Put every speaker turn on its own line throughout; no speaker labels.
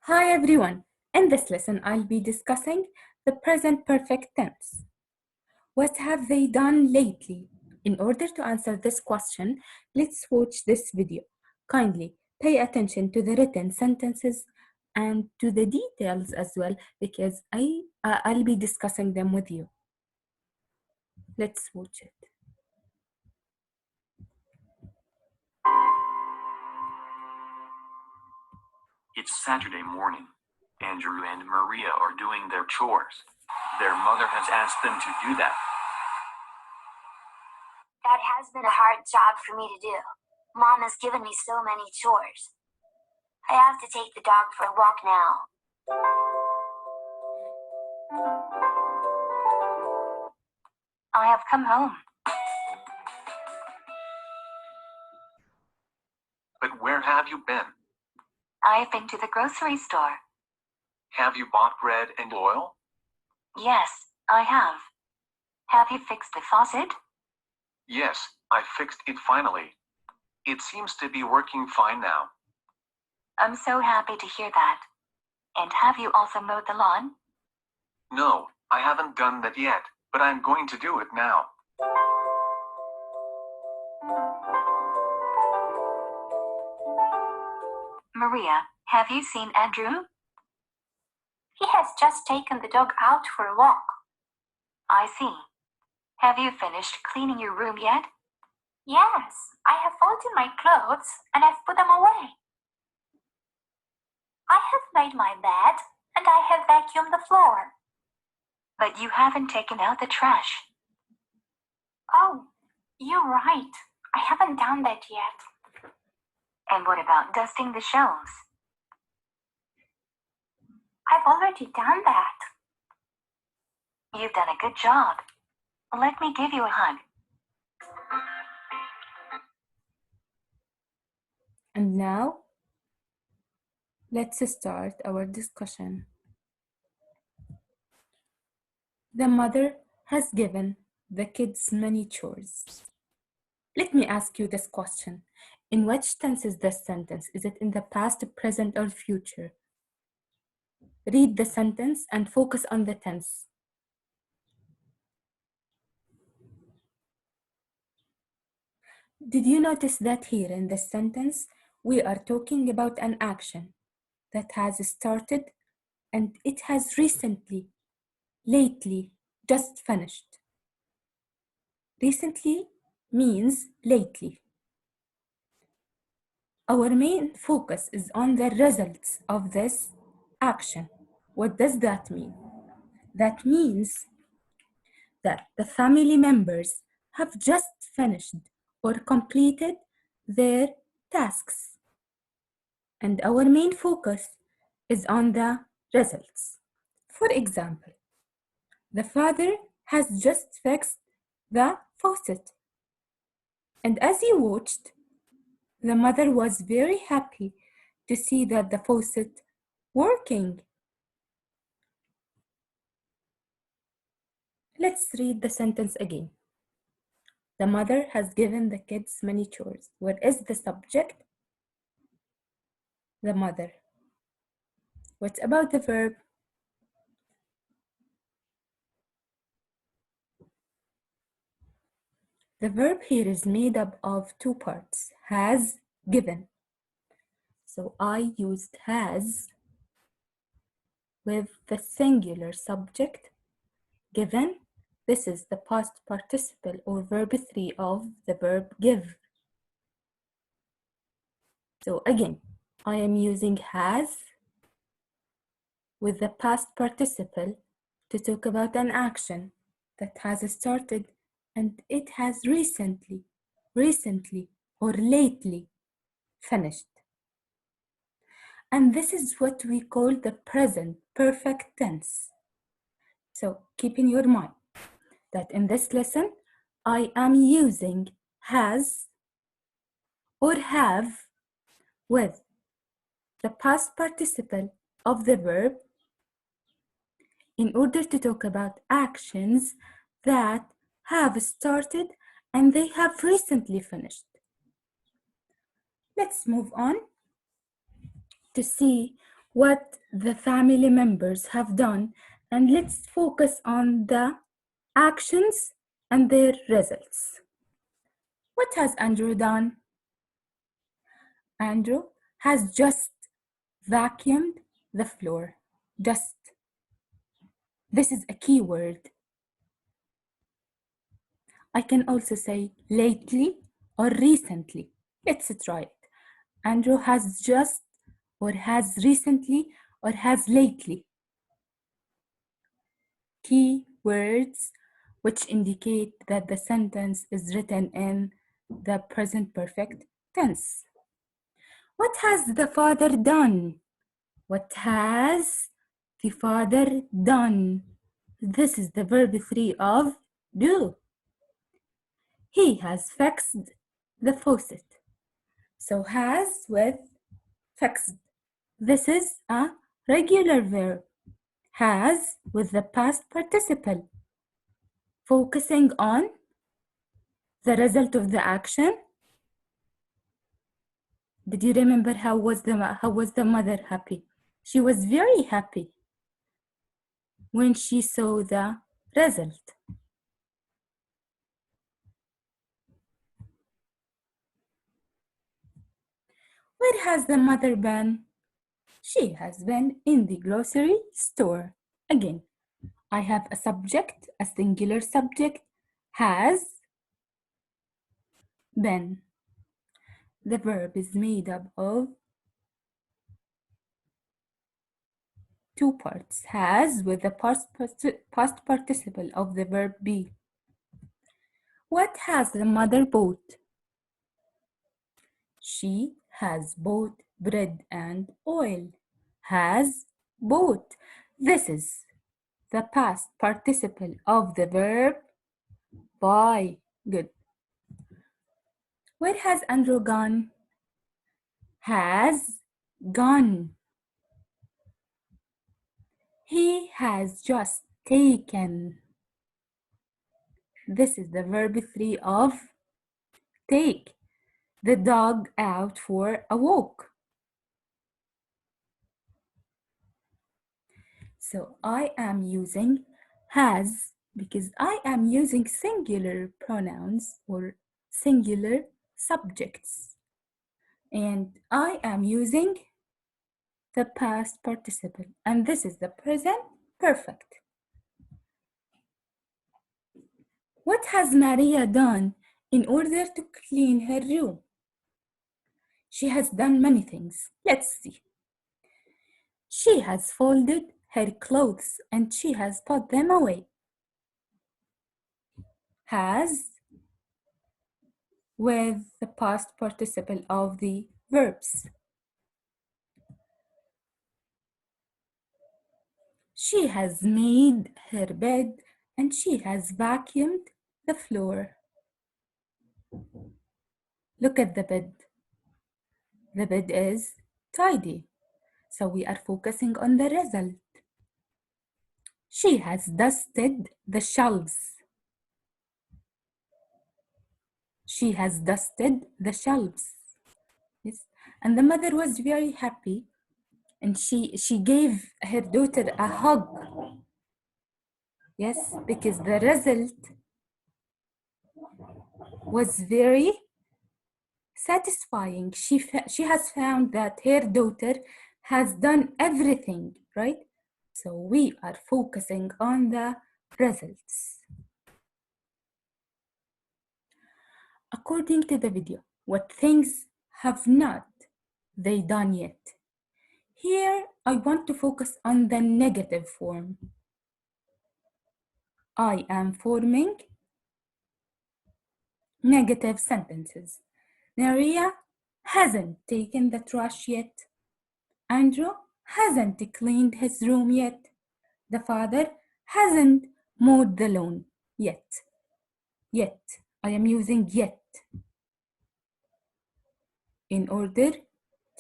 Hi everyone! In this lesson, I'll be discussing the present perfect tense. What have they done lately? In order to answer this question, let's watch this video. Kindly pay attention to the written sentences and to the details as well because I'll be discussing them with you. Let's watch it.
It's Saturday morning. Andrew and Maria are doing their chores. Their mother has asked them to do that.
That has been a hard job for me to do. Mom has given me so many chores. I have to take the dog for a walk now. I have come home.
But where have you been?
I have been to the grocery store.
Have you bought bread and oil?
Yes, I have. Have you fixed the faucet?
Yes, I fixed it finally. It seems to be working fine now.
I'm so happy to hear that. And have you also mowed the lawn?
No, I haven't done that yet, but I'm going to do it now.
Maria, have you seen Andrew? He has just taken the dog out for a walk. I see. Have you finished cleaning your room yet? Yes, I have folded my clothes and I've put them away. I have made my bed and I have vacuumed the floor. But you haven't taken out the trash. Oh, you're right. I haven't done that yet. And what about dusting the shelves? I've already done that. You've done a good job. Let me give you a hug.
And now, let's start our discussion. The mother has given the kids many chores. Let me ask you this question. In which tense is this sentence? Is it in the past, present, or future? Read the sentence and focus on the tense. Did you notice that here in this sentence, we are talking about an action that has started and it has recently, lately, just finished. Recently means lately. Our main focus is on the results of this action. What does that mean? That means that the family members have just finished or completed their tasks. And our main focus is on the results. For example, the father has just fixed the faucet. And as he watched, the mother was very happy to see that the faucet working. Let's read the sentence again. The mother has given the kids many chores. What is the subject? The mother. What about the verb? The verb here is made up of two parts, has, given. So I used has with the singular subject, given. This is the past participle or verb 3 of the verb give. So again, I am using has with the past participle to talk about an action that has started and it has recently or lately finished. And this is what we call the present perfect tense. So keep in your mind that in this lesson, I am using has or have with the past participle of the verb in order to talk about actions that have started and they have recently finished. Let's move on to see what the family members have done, and let's focus on the actions and their results. What has Andrew done? Andrew has just vacuumed the floor. Just. This is a key word. I can also say lately or recently. Let's try it. Andrew has just, or has recently, or has lately. Key words which indicate that the sentence is written in the present perfect tense. What has the father done? What has the father done? This is the verb 3 of do. He has fixed the faucet. So has with fixed. This is a regular verb. Has with the past participle, focusing on the result of the action. Did you remember how was the mother happy? She was very happy when she saw the result. Where has the mother been? She has been in the grocery store. Again, I have a subject, a singular subject, has been. The verb is made up of two parts. Has with the past participle of the verb be. What has the mother bought? She has bought bread and oil. Has bought. This is the past participle of the verb buy. Good. Where has Andrew gone? Has gone. He has just taken. This is the verb 3 of take. The dog out for a walk. So I am using has because I am using singular pronouns or singular subjects. And I am using the past participle. And this is the present perfect. What has Maria done in order to clean her room? She has done many things. Let's see. She has folded her clothes and she has put them away. Has with the past participle of the verbs. She has made her bed and she has vacuumed the floor. Look at the bed. The bed is tidy. So we are focusing on the result. She has dusted the shelves. She has dusted the shelves. Yes. And the mother was very happy and she gave her daughter a hug. Yes, because the result was very satisfying. She has found that her daughter has done everything, right? So we are focusing on the results. According to the video, what things have not they done yet? Here, I want to focus on the negative form. I am forming negative sentences. Maria hasn't taken the trash yet. Andrew hasn't cleaned his room yet. The father hasn't mowed the lawn yet. Yet. I am using yet in order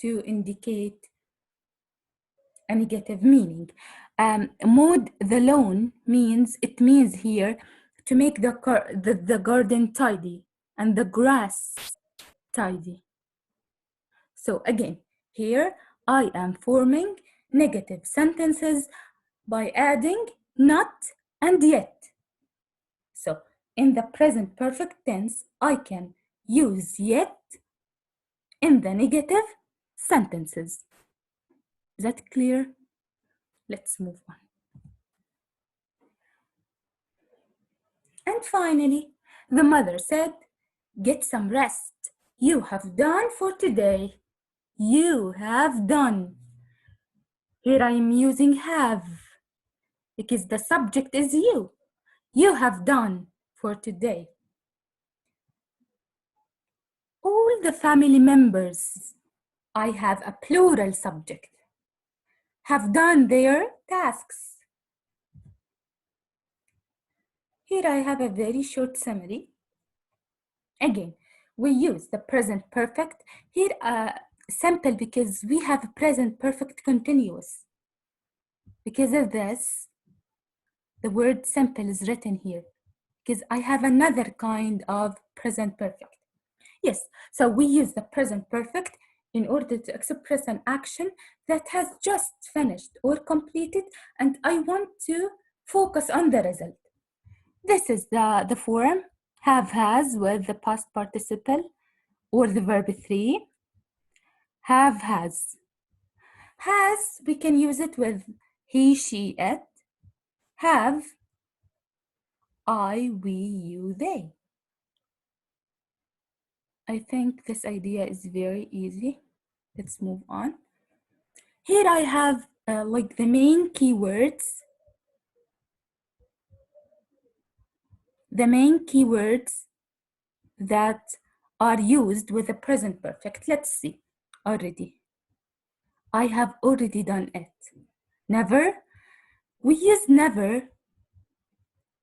to indicate a negative meaning. Mowed the lawn means here to make the garden tidy and the grass tidy. So again, here I am forming negative sentences by adding not and yet. So in the present perfect tense, I can use yet in the negative sentences. Is that clear? Let's move on. And finally, the mother said, "Get some rest. You have done for today. You have done." Here I am using have because the subject is you. You have done for today. All the family members, I have a plural subject, have done their tasks. Here I have a very short summary. Again, we use the present perfect. Here, simple because we have present perfect continuous. Because of this, the word simple is written here because I have another kind of present perfect. Yes, so we use the present perfect in order to express an action that has just finished or completed, and I want to focus on the result. This is the form have has with the past participle or the verb 3. Have has. Has, we can use it with he, she, it. Have, I, we, you, they. I think this idea is very easy. Let's move on. Here I have like the main keywords. The main keywords that are used with the present perfect. Let's see already. I have already done it. Never. We use never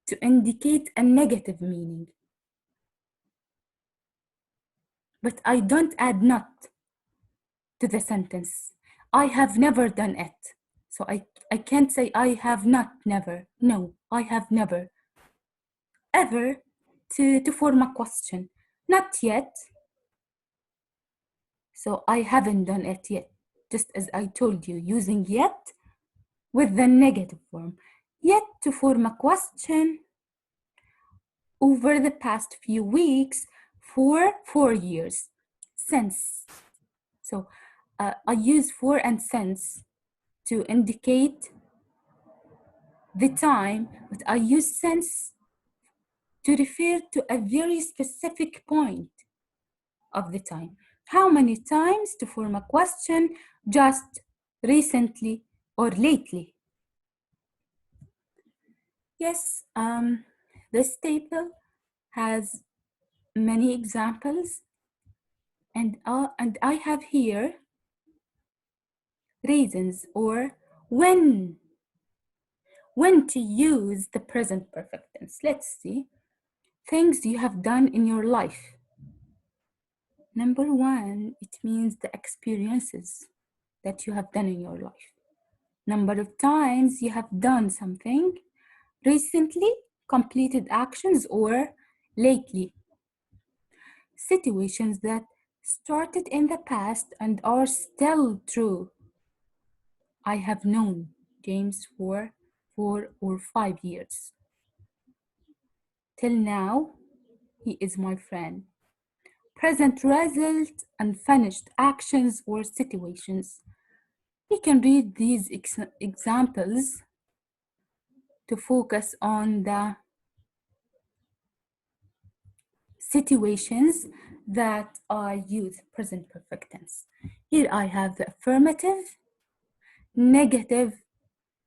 to indicate a negative meaning. But I don't add not to the sentence. I have never done it. So I can't say I have not never. No, I have never. Ever to form a question. Not yet. So I haven't done it yet. Just as I told you, using yet with the negative form. Yet to form a question. Over the past few weeks for 4 years. Since. So I use for and since to indicate the time, but I use since to refer to a very specific point of the time. How many times to form a question? Just recently or lately. Yes, this table has many examples, and I have here reasons or when to use the present perfect tense. Let's see. Things you have done in your life. Number 1, it means the experiences that you have done in your life. Number of times you have done something recently, completed actions, or lately. Situations that started in the past and are still true. I have known James for 4 or 5 years. Till now, he is my friend. Present result and finished actions or situations. We can read these examples to focus on the situations that are used present perfect tense. Here I have the affirmative, negative,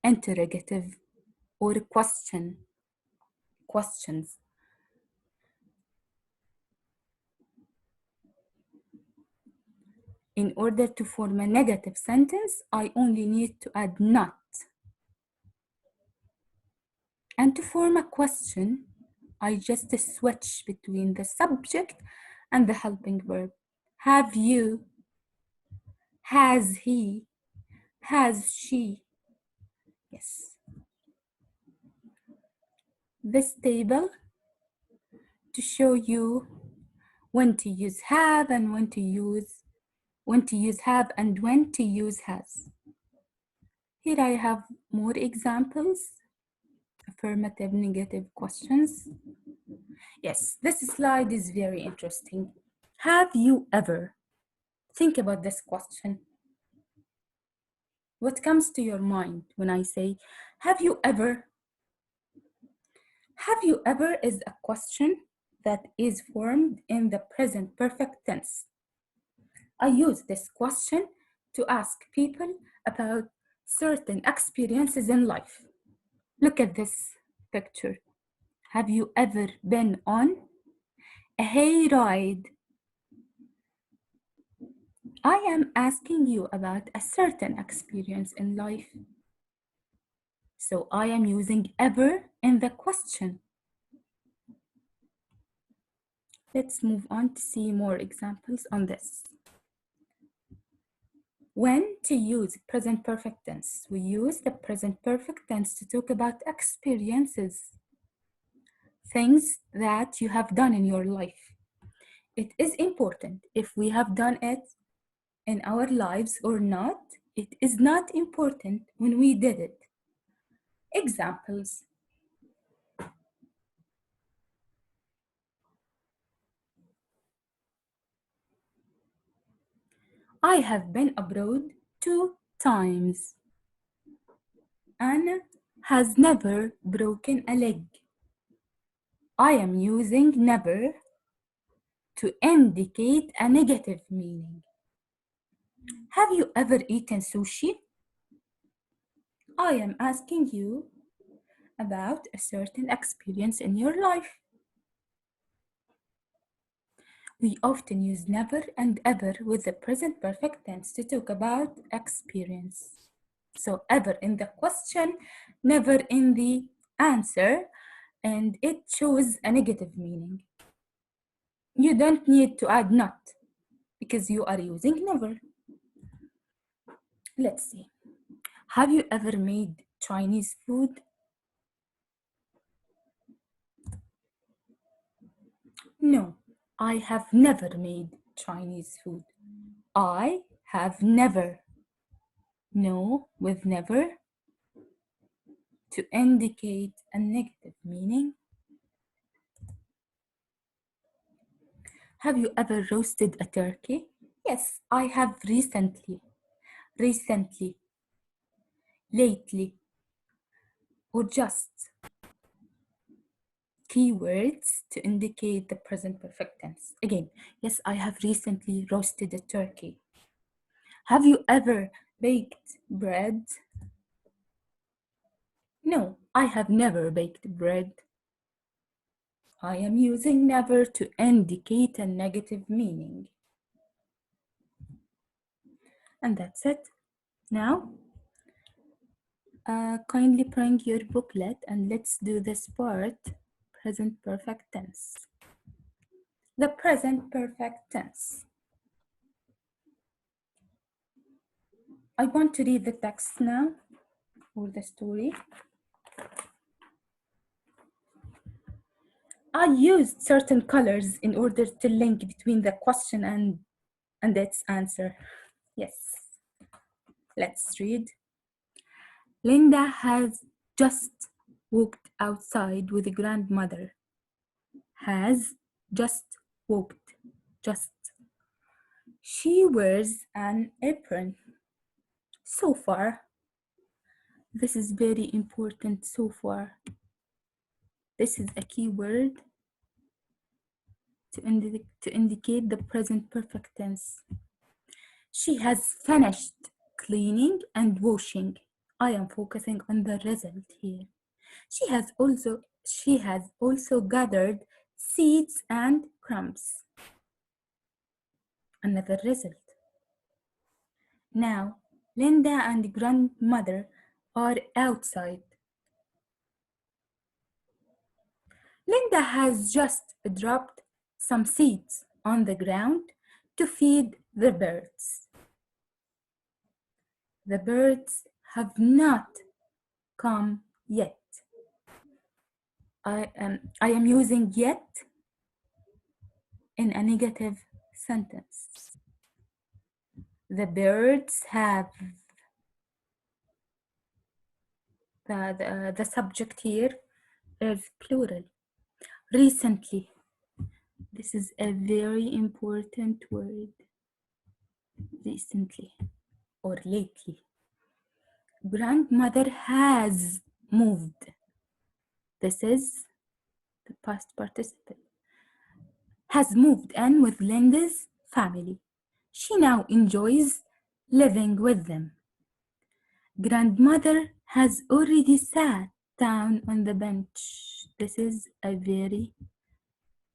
interrogative, or questions. In order to form a negative sentence, I only need to add not. And to form a question, I just switch between the subject and the helping verb. Have you? Has he? Has she? Yes. This table to show you when to use have and when to use have and when to use has. Here I have more examples, affirmative, negative questions. Yes, this slide is very interesting. Have you ever, think about this question. What comes to your mind when I say, have you ever? Have you ever is a question that is formed in the present perfect tense. I use this question to ask people about certain experiences in life. Look at this picture. Have you ever been on a hayride? I am asking you about a certain experience in life. So I am using ever in the question. Let's move on to see more examples on this. When to use present perfect tense? We use the present perfect tense to talk about experiences, things that you have done in your life. It is important if we have done it in our lives or not. It is not important when we did it. Examples. I have been abroad 2 times. Anna has never broken a leg. I am using never to indicate a negative meaning. Have you ever eaten sushi? I am asking you about a certain experience in your life. We often use never and ever with the present perfect tense to talk about experience. So ever in the question, never in the answer, and it shows a negative meaning. You don't need to add not because you are using never. Let's see. Have you ever made Chinese food? No, I have never made Chinese food. I have never. No with never to indicate a negative meaning. Have you ever roasted a turkey? Yes, I have recently, lately, or just keywords to indicate the present perfect tense. Again, yes, I have recently roasted a turkey. Have you ever baked bread? No, I have never baked bread. I am using never to indicate a negative meaning. And that's it. Now, kindly bring your booklet and let's do this part, present perfect tense. The present perfect tense. I want to read the text now, or the story. I used certain colors in order to link between the question and its answer. Yes. Let's read. Linda has just walked outside with a grandmother. Has just walked. Just. She wears an apron. So far. This is very important. So far. This is a key word to indicate the present perfect tense. She has finished cleaning and washing. I am focusing on the result here. She has also gathered seeds and crumbs. Another result. Now, Linda and grandmother are outside. Linda has just dropped some seeds on the ground to feed the birds. The birds have not come yet. I am using yet in a negative sentence. The birds have the subject here is plural. Recently. This is a very important word. Recently or lately. Grandmother has moved. This is the past participle. Has moved in with Linda's family. She now enjoys living with them. Grandmother has already sat down on the bench. This is a very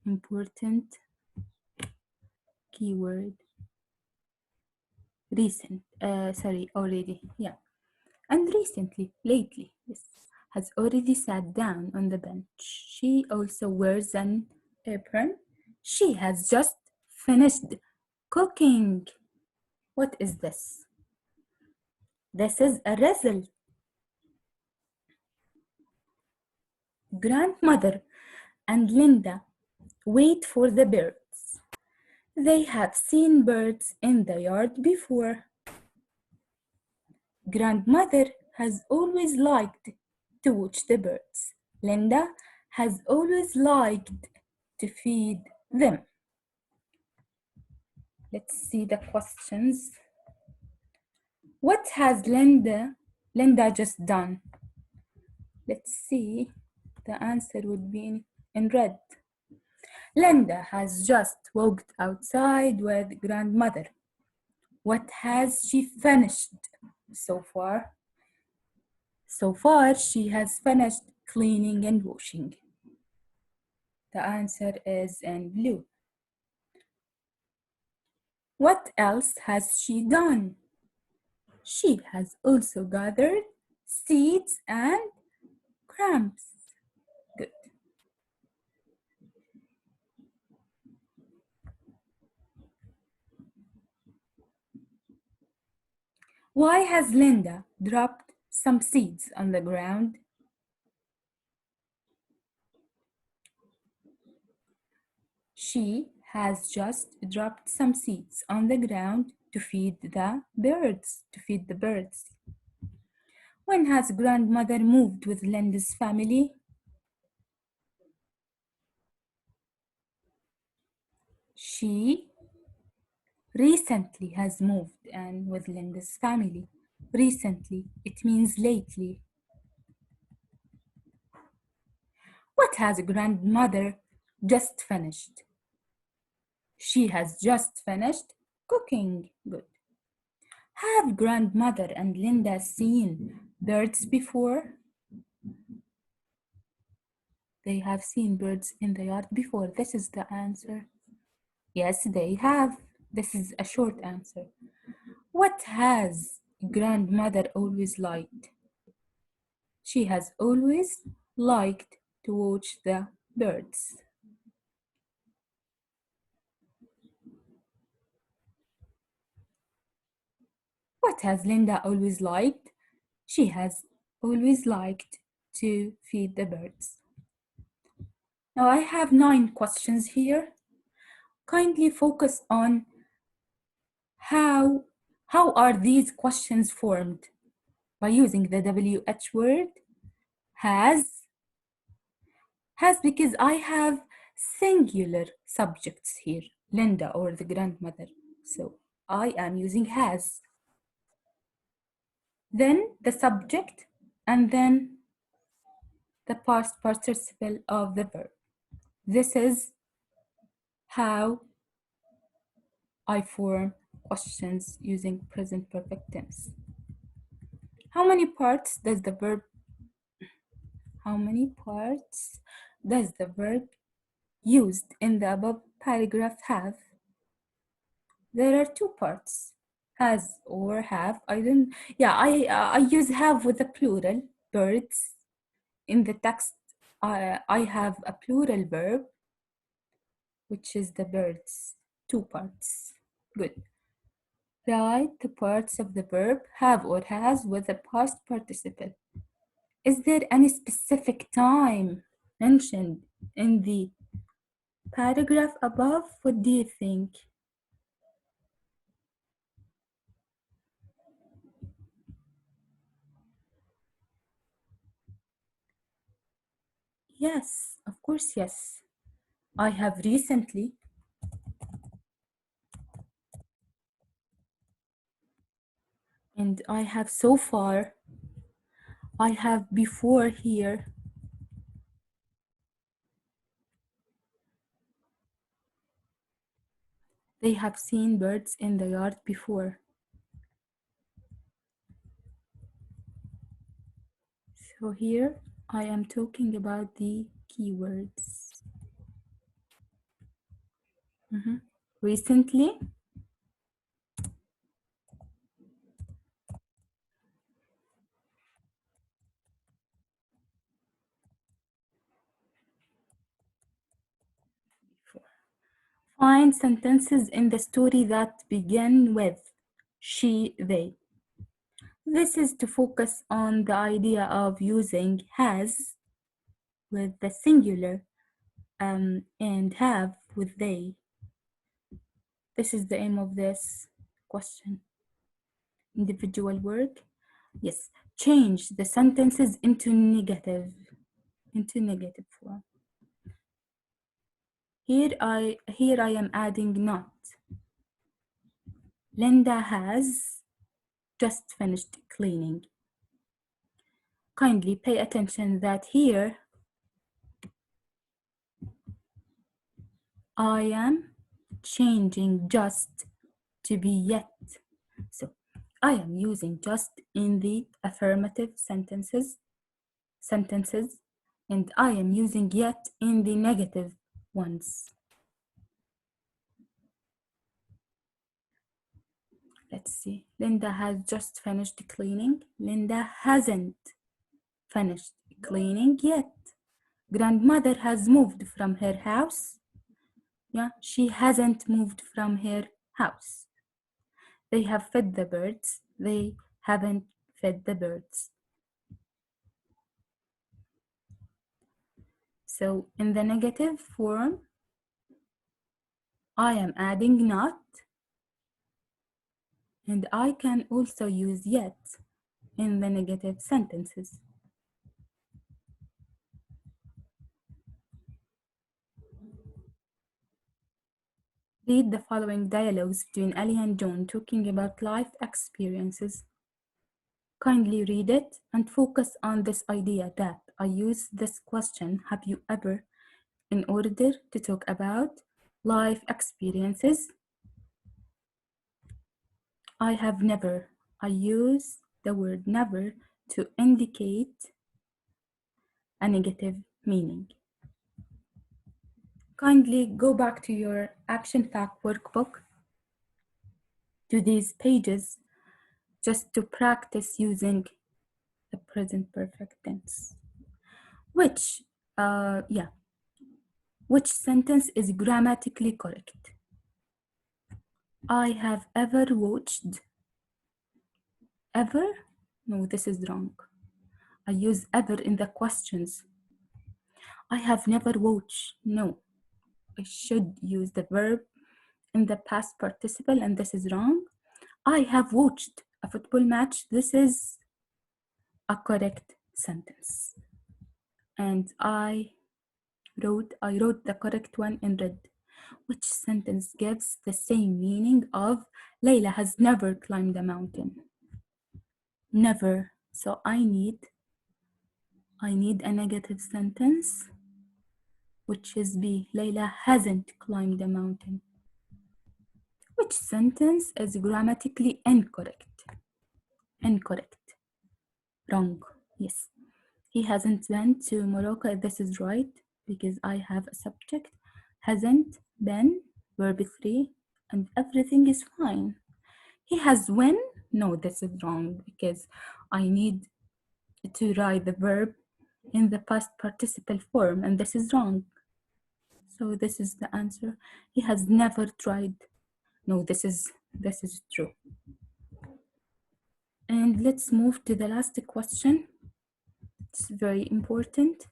important keyword. Recent, already, yeah. And recently, lately, yes, has already sat down on the bench. She also wears an apron. She has just finished cooking. What is this? This is a result. Grandmother and Linda wait for the birds. They have seen birds in the yard before. Grandmother has always liked to watch the birds. Linda has always liked to feed them. Let's see the questions. What has Linda just done? Let's see. The answer would be in red. Linda has just walked outside with grandmother. What has she finished so far? So far, she has finished cleaning and washing. The answer is in blue. What else has she done? She has also gathered seeds and crumbs. Good. Why has Linda dropped some seeds on the ground? She has just dropped some seeds on the ground to feed the birds. When has grandmother moved with Linda's family? She recently has moved in with Linda's family. Recently, it means lately. What has grandmother just finished? She has just finished cooking. Good. Have grandmother and Linda seen birds before? They have seen birds in the yard before. This is the answer. Yes, they have. This is a short answer. What has grandmother always liked? She has always liked to watch the birds. What has Linda always liked? She has always liked to feed the birds. Now I have 9 questions here. Kindly focus on how are these questions formed? By using the WH word, has because I have singular subjects here, Linda or the grandmother. So I am using has. Then the subject, and then the past participle of the verb. This is how I form questions using present perfect tense. How many parts does the verb used in the above paragraph have? There are 2 parts, has or have. I use have with the plural, birds. In the text, I have a plural verb, which is the birds, 2 parts. Good. Write the parts of the verb have or has with the past participle. Is there any specific time mentioned in the paragraph above? What do you think? Yes, of course, yes. I have recently. And I have so far. I have before here. They have seen birds in the yard before. So here I am talking about the keywords. Recently, find sentences in the story that begin with she, they. This is to focus on the idea of using has with the singular and have with they. This is the aim of this question. Individual work. Yes. Change the sentences into negative form. Here I am adding not. Linda has just finished cleaning. Kindly pay attention that here I am changing just to be yet. So I am using just in the affirmative sentences, and I am using yet in the negative ones. Let's see. Linda has just finished cleaning. Linda hasn't finished cleaning yet. Grandmother has moved from her house. Yeah, she hasn't moved from her house. They have fed the birds. They haven't fed the birds. So in the negative form, I am adding not, and I can also use yet in the negative sentences. Read the following dialogues between Ali and John talking about life experiences. Kindly read it and focus on this idea that I use this question, have you ever, in order to talk about life experiences. I have never. I use the word never to indicate a negative meaning. Kindly go back to your action fact workbook, to these pages, just to practice using the present perfect tense. Which sentence is grammatically correct? I have ever watched. Ever? No, this is wrong. I use ever in the questions. I have never watched. No, I should use the verb in the past participle, and this is wrong. I have watched a football match. This is a correct sentence. And I wrote the correct one in red. Which sentence gives the same meaning of Layla has never climbed a mountain? Never. So I need a negative sentence, which is B. Layla hasn't climbed a mountain. Which sentence is grammatically incorrect? Incorrect. Wrong. Yes. He hasn't been to Morocco. This is right because I have a subject. Hasn't been, verb 3, and everything is fine. He has win. No, this is wrong because I need to write the verb in the past participle form, and this is wrong. So this is the answer. He has never tried. No, this is true. And let's move to the last question. It's very important.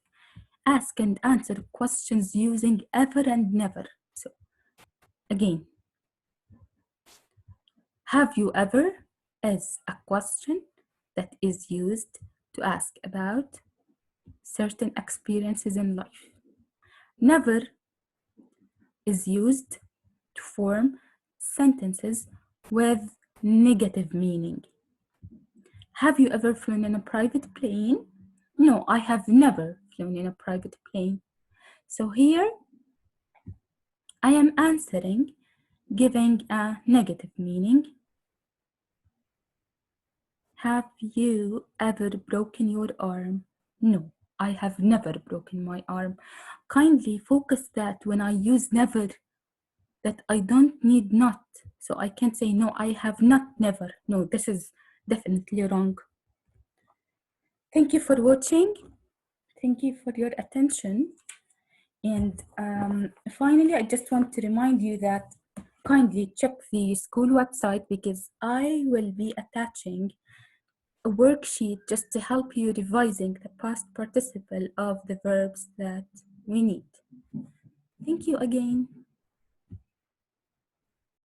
Ask and answer questions using ever and never. So again, have you ever is a question that is used to ask about certain experiences in life. Never is used to form sentences with negative meaning. Have you ever flown in a private plane? No, I have never flown in a private plane. So here I am answering, giving a negative meaning. Have you ever broken your arm? No, I have never broken my arm. Kindly focus that when I use never, that I don't need not. So I can't say, no, I have not never. No, this is definitely wrong. Thank you for watching. Thank you for your attention. And finally, I just want to remind you that kindly check the school website, because I will be attaching a worksheet just to help you revising the past participle of the verbs that we need. Thank you again.